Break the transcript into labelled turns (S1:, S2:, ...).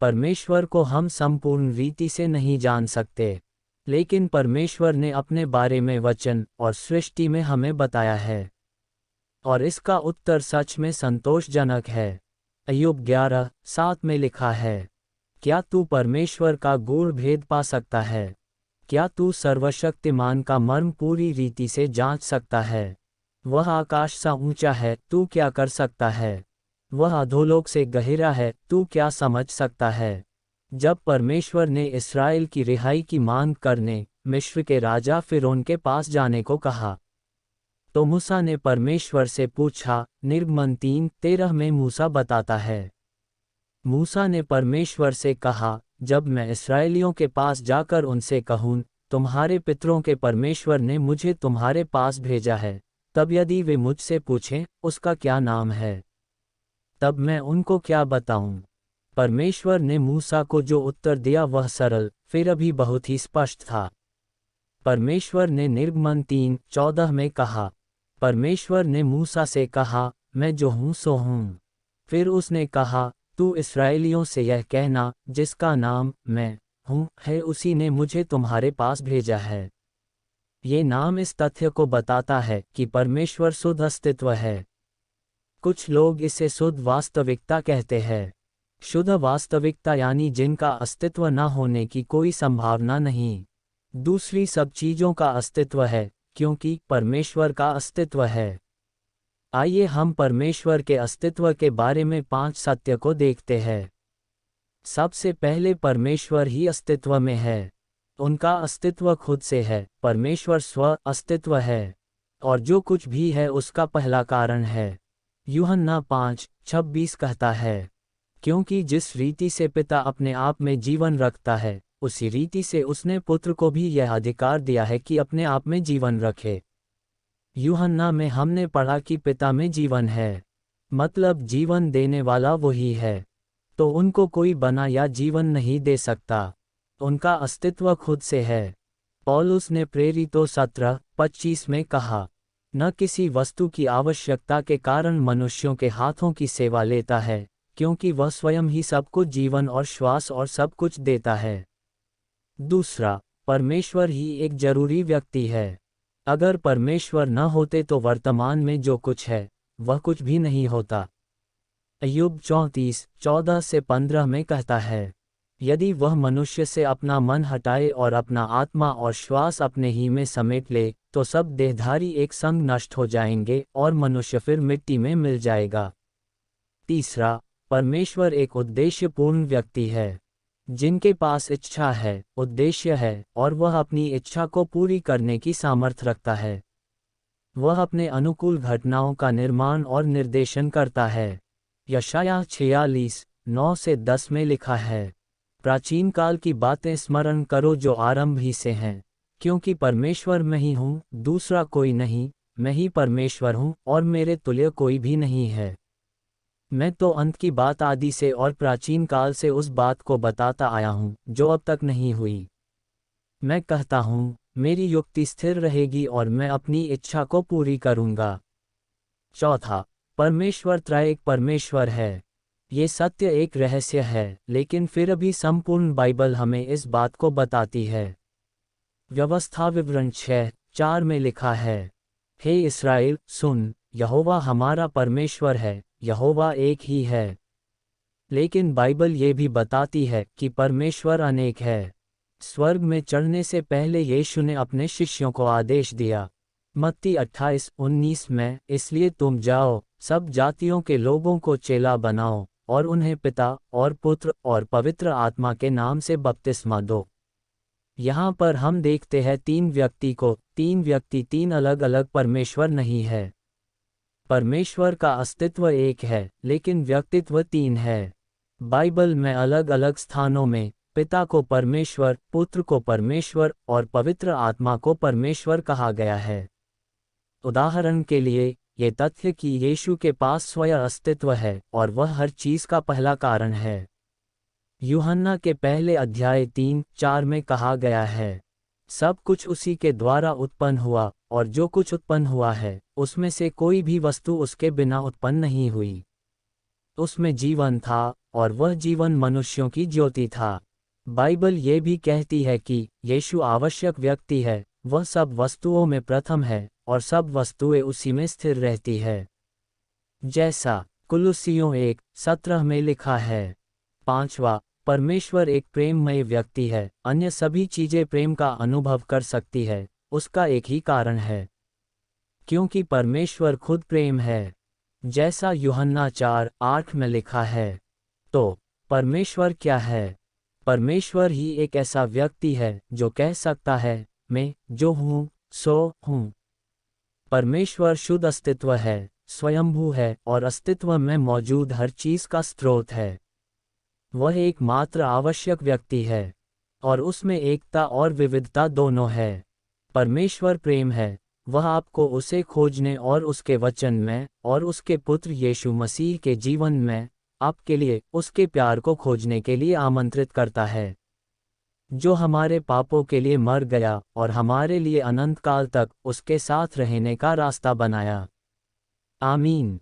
S1: परमेश्वर को हम संपूर्ण रीति से नहीं जान सकते, लेकिन परमेश्वर ने अपने बारे में वचन और सृष्टि में हमें बताया है, और इसका उत्तर सच में संतोषजनक है। अय्यूब 11:7 में लिखा है, क्या तू परमेश्वर का गूढ़ भेद पा सकता है? क्या तू सर्वशक्तिमान का मर्म पूरी रीति से जांच सकता है? वह आकाश सा ऊंचा है, तू क्या कर सकता है? वह अधोलोक से गहरा है, तू क्या समझ सकता है? जब परमेश्वर ने इस्राएल की रिहाई की मांग करने मिस्र के राजा फिरौन के पास जाने को कहा, तो मूसा ने परमेश्वर से पूछा। निर्गमन 3:13 में मूसा बताता है, मूसा ने परमेश्वर से कहा, जब मैं इस्राएलियों के पास जाकर उनसे कहूँ, तुम्हारे पितरों के परमेश्वर ने मुझे तुम्हारे पास भेजा है, तब यदि वे मुझसे पूछें, उसका क्या नाम है, तब मैं उनको क्या बताऊं? परमेश्वर ने मूसा को जो उत्तर दिया वह सरल, फिर भी बहुत ही स्पष्ट था। परमेश्वर ने निर्गमन 3:14 में कहा, परमेश्वर ने मूसा से कहा, मैं जो हूँ सो हूँ। फिर उसने कहा, तू इस्राएलियों से यह कहना, जिसका नाम मैं हूँ है, उसी ने मुझे तुम्हारे पास भेजा है। ये नाम इस तथ्य को बताता है कि परमेश्वर शुद्ध अस्तित्व है। कुछ लोग इसे शुद्ध वास्तविकता कहते हैं। शुद्ध वास्तविकता यानी जिनका अस्तित्व न होने की कोई संभावना नहीं। दूसरी सब चीजों का अस्तित्व है, क्योंकि परमेश्वर का अस्तित्व है। आइए हम परमेश्वर के अस्तित्व के बारे में 5 सत्य को देखते हैं। सबसे पहले परमेश्वर ही अस्तित्व में है। उनका अस्तित्व खुद से है। परमेश्वर स्व अस्तित्व है, और जो कुछ भी है उसका पहला कारण है। यूहन्ना 5:26 कहता है, क्योंकि जिस रीति से पिता अपने आप में जीवन रखता है, उसी रीति से उसने पुत्र को भी यह अधिकार दिया है कि अपने आप में जीवन रखे। यूहन्ना में हमने पढ़ा कि पिता में जीवन है, मतलब जीवन देने वाला वही है, तो उनको कोई बना या जीवन नहीं दे सकता। उनका अस्तित्व खुद से है। पौलुस ने प्रेरितों 17:25 में कहा, न किसी वस्तु की आवश्यकता के कारण मनुष्यों के हाथों की सेवा लेता है, क्योंकि वह स्वयं ही सबको जीवन और श्वास और सब कुछ देता है। दूसरा, परमेश्वर ही एक जरूरी व्यक्ति है। अगर परमेश्वर न होते तो वर्तमान में जो कुछ है, वह कुछ भी नहीं होता। अय्यूब 34:14-15 में कहता है, यदि वह मनुष्य से अपना मन हटाए और अपना आत्मा और श्वास अपने ही में समेट ले, तो सब देहधारी एक संग नष्ट हो जाएंगे और मनुष्य फिर मिट्टी में मिल जाएगा। तीसरा, परमेश्वर एक उद्देश्यपूर्ण व्यक्ति है, जिनके पास इच्छा है, उद्देश्य है, और वह अपनी इच्छा को पूरी करने की सामर्थ्य रखता है। वह अपने अनुकूल घटनाओं का निर्माण और निर्देशन करता है। यशायाह 46:9-10 में लिखा है, प्राचीन काल की बातें स्मरण करो जो आरंभ ही से हैं, क्योंकि परमेश्वर मैं ही हूँ, दूसरा कोई नहीं, मैं ही परमेश्वर हूँ और मेरे तुल्य कोई भी नहीं है। मैं तो अंत की बात आदि से और प्राचीन काल से उस बात को बताता आया हूँ जो अब तक नहीं हुई। मैं कहता हूँ, मेरी युक्ति स्थिर रहेगी और मैं अपनी इच्छा को पूरी करूँगा। चौथा, परमेश्वर त्रैएक परमेश्वर है। ये सत्य एक रहस्य है, लेकिन फिर भी संपूर्ण बाइबल हमें इस बात को बताती है। व्यवस्था विवरण 6:4 में लिखा है, हे इस्राएल सुन, यहोवा हमारा परमेश्वर है, यहोवा एक ही है। लेकिन बाइबल ये भी बताती है कि परमेश्वर अनेक है। स्वर्ग में चढ़ने से पहले यीशु ने अपने शिष्यों को आदेश दिया, मत्ती 28:19 में, इसलिए तुम जाओ, सब जातियों के लोगों को चेला बनाओ और उन्हें पिता और पुत्र और पवित्र आत्मा के नाम से बपतिस्मा दो। यहाँ पर हम देखते हैं तीन व्यक्ति को, तीन व्यक्ति, तीन अलग अलग परमेश्वर नहीं है। परमेश्वर का अस्तित्व एक है, लेकिन व्यक्तित्व तीन है। बाइबल में अलग अलग स्थानों में पिता को परमेश्वर, पुत्र को परमेश्वर और पवित्र आत्मा को परमेश्वर कहा गया है। उदाहरण के लिए, ये तथ्य कि यीशु के पास स्वयं अस्तित्व है और वह हर चीज का पहला कारण है। यूहन्ना के पहले अध्याय 3:4 में कहा गया है, सब कुछ उसी के द्वारा उत्पन्न हुआ, और जो कुछ उत्पन्न हुआ है, उसमें से कोई भी वस्तु उसके बिना उत्पन्न नहीं हुई। उसमें जीवन था, और वह जीवन मनुष्यों की ज्योति था। बाइबल ये भी कहती है कि यीशु आवश्यक व्यक्ति है, वह सब वस्तुओं में प्रथम है और सब वस्तुएं उसी में स्थिर रहती है। जैसा कुलुस्सियों 1:17 में लिखा है। 5वां, परमेश्वर एक प्रेममय व्यक्ति है, अन्य सभी चीजें प्रेम का अनुभव कर सकती है, उसका एक ही कारण है, क्योंकि परमेश्वर खुद प्रेम है। जैसा यूहन्ना 4:8 में लिखा है। तो परमेश्वर क्या है? परमेश्वर ही एक ऐसा व्यक्ति है जो कह सकता है, मैं जो हूँ सो हूँ। परमेश्वर शुद्ध अस्तित्व है, स्वयंभू है और अस्तित्व में मौजूद हर चीज का स्रोत है। वह एकमात्र आवश्यक व्यक्ति है और उसमें एकता और विविधता दोनों है। परमेश्वर प्रेम है, वह आपको उसे खोजने और उसके वचन में और उसके पुत्र यीशु मसीह के जीवन में आपके लिए उसके प्यार को खोजने के लिए आमंत्रित करता है, जो हमारे पापों के लिए मर गया और हमारे लिए अनंत काल तक उसके साथ रहने का रास्ता बनाया। आमीन।